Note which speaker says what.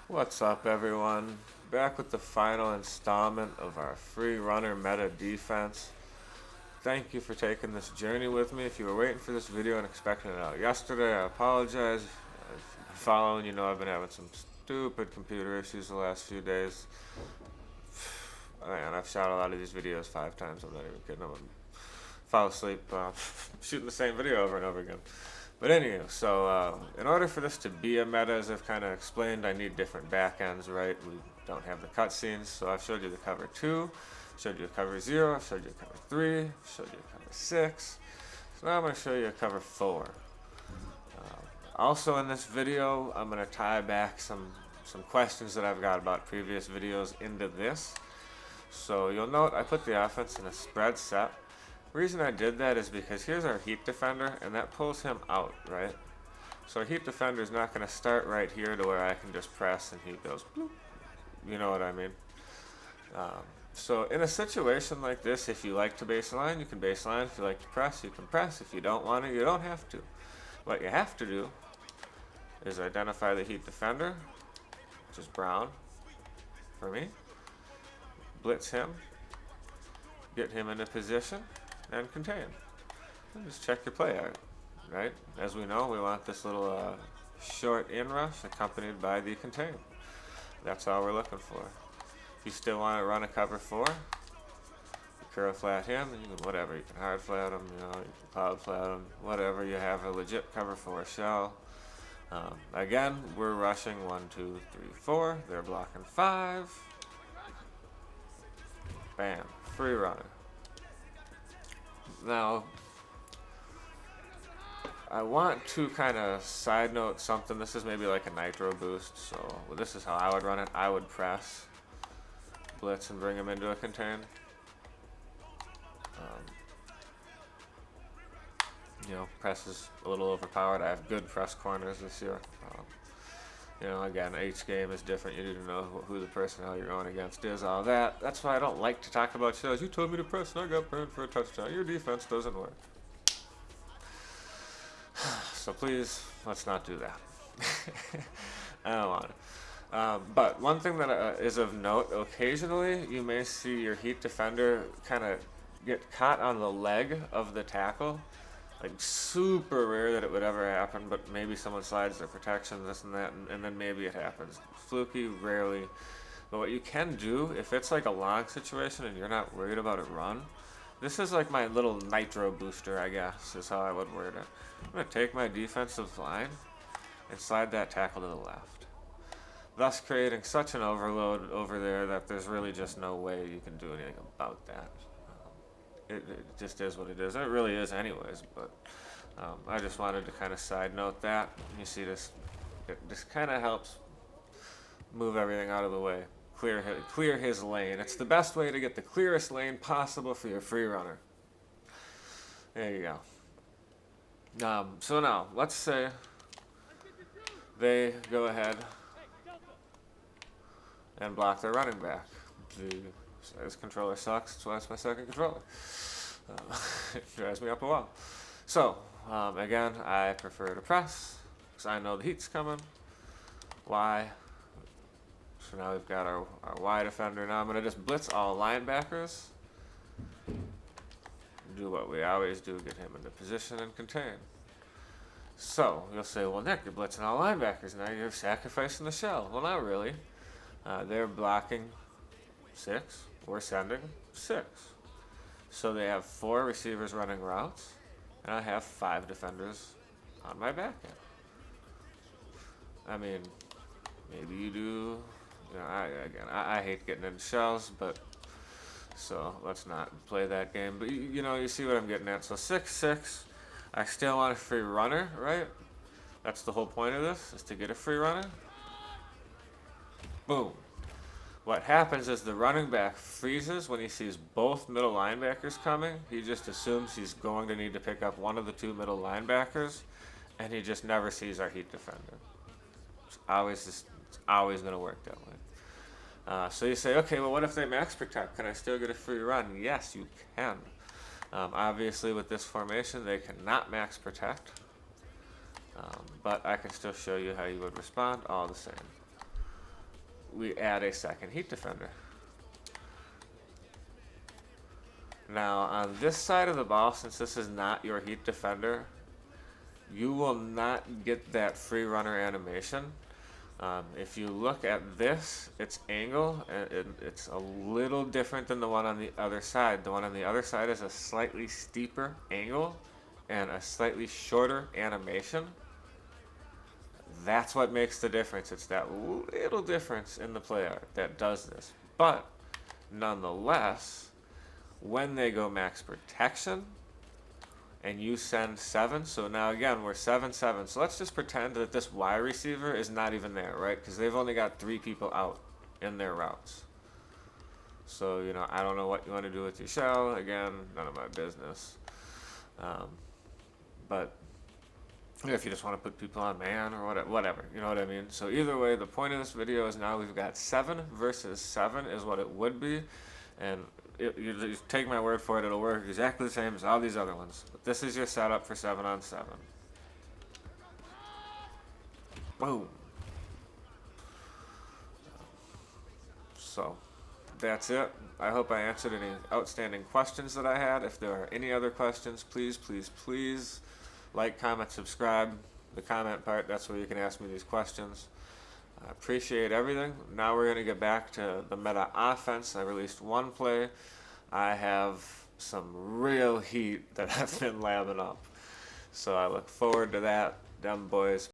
Speaker 1: What's up, everyone? Back with the final installment of our free runner meta defense. Thank you for taking this journey with me. If you were waiting for this video and expecting it out yesterday, I apologize. If you've been following, you know I've been having some stupid computer issues the last few days. Man, I've shot a lot of these videos 5 times. I'm not even kidding. I'm gonna fall asleep shooting the same video over and over again. But anyway, so in order for this to be a meta, as I've kind of explained, I need different backends, right? We don't have the cutscenes, so I've showed you the cover 2, showed you the cover 0, showed you the cover 3, showed you the cover 6. So now I'm going to show you a cover 4. Also in this video, I'm going to tie back some questions that I've got about previous videos into this. So you'll note I put the offense in a spread set. The reason I did that is because here's our heat defender, and that pulls him out, right? So our heat defender is not going to start right here to where I can just press and he goes bloop. You know what I mean? So in a situation like this, if you like to baseline, you can baseline. If you like to press, you can press. If you don't want to, you don't have to. What you have to do is identify the heat defender, which is brown for me, blitz him, get him into position, and contain. And just check your play art, right? As we know, we want this little short in rush accompanied by the contain. That's all we're looking for. If you still want to run a cover 4, you curl flat him, and you can whatever. You can hard flat him, you can cloud flat him, whatever. You have a legit cover 4 shell. Again, we're rushing 1, 2, 3, 4. They're blocking 5. Bam, free runner. Now, I want to kind of side note something. This is maybe like a nitro boost, so this is how I would run it. I would press, blitz, and bring him into a contain. Press is a little overpowered. I have good press corners this year. Again, each game is different. You need to know who the personnel you're going against is, all that. That's why I don't like to talk about shows. You told me to press and I got burned for a touchdown. Your defense doesn't work. So please, let's not do that. I don't want it. But one thing that is of note, occasionally you may see your heat defender kind of get caught on the leg of the tackle. Like super rare that it would ever happen, but maybe someone slides their protection, this and that, and then maybe it happens. Fluky, rarely. But what you can do, if it's like a long situation and you're not worried about it run, this is like my little nitro booster, I guess, is how I would word it. I'm going to take my defensive line and slide that tackle to the left, thus creating such an overload over there that there's really just no way you can do anything about that. It just is what it is, and it really is anyways, but I just wanted to kind of side note that. You see this, it just kind of helps move everything out of the way, clear his lane. It's the best way to get the clearest lane possible for your free runner. There you go. So now, let's say they go ahead and block their running back. This controller sucks, that's why it's my second controller. It drives me up a wall. So, again, I prefer to press, because I know the heat's coming. Y. So now we've got our Y defender. Now I'm going to just blitz all linebackers. Do what we always do, get him into position and contain. So, you'll say, well, Nick, you're blitzing all linebackers. Now you're sacrificing the shell. Well, not really. They're blocking 6. We're sending 6. So they have 4 receivers running routes, and I have 5 defenders on my back end. I mean, maybe you do. I hate getting into shells, but so let's not play that game. But you see what I'm getting at. So 6-6. I still want a free runner, right? That's the whole point of this, is to get a free runner. Boom. What happens is the running back freezes when he sees both middle linebackers coming. He just assumes he's going to need to pick up one of the 2 middle linebackers, and he just never sees our heat defender. It's always going to work that way. So you say, okay, well, what if they max protect? Can I still get a free run? Yes, you can. Obviously, with this formation, they cannot max protect, but I can still show you how you would respond all the same. we add a second heat defender. Now on this side of the ball, since this is not your heat defender, you will not get that free runner animation. If you look at this, its angle, it's a little different than the one on the other side. The one on the other side is a slightly steeper angle and a slightly shorter animation. That's what makes the difference. It's that little difference in the play art that does this. But nonetheless, when they go max protection and you send 7, so now again we're 7-7, so let's just pretend that this Y receiver is not even there, right? Because they've only got 3 people out in their routes. So, you know, I don't know what you want to do with your shell. Again, none of my business. But if you just want to put people on man or whatever, you know what I mean? So either way, the point of this video is now we've got 7 versus 7 is what it would be. And you just take my word for it, it'll work exactly the same as all these other ones. But this is your setup for 7-on-7. Boom. So that's it. I hope I answered any outstanding questions that I had. If there are any other questions, please, please, please like, comment, subscribe. The comment part, that's where you can ask me these questions. I appreciate everything. Now we're going to get back to the meta offense. I released one play. I have some real heat that I've been labbing up. So I look forward to that. Them boys.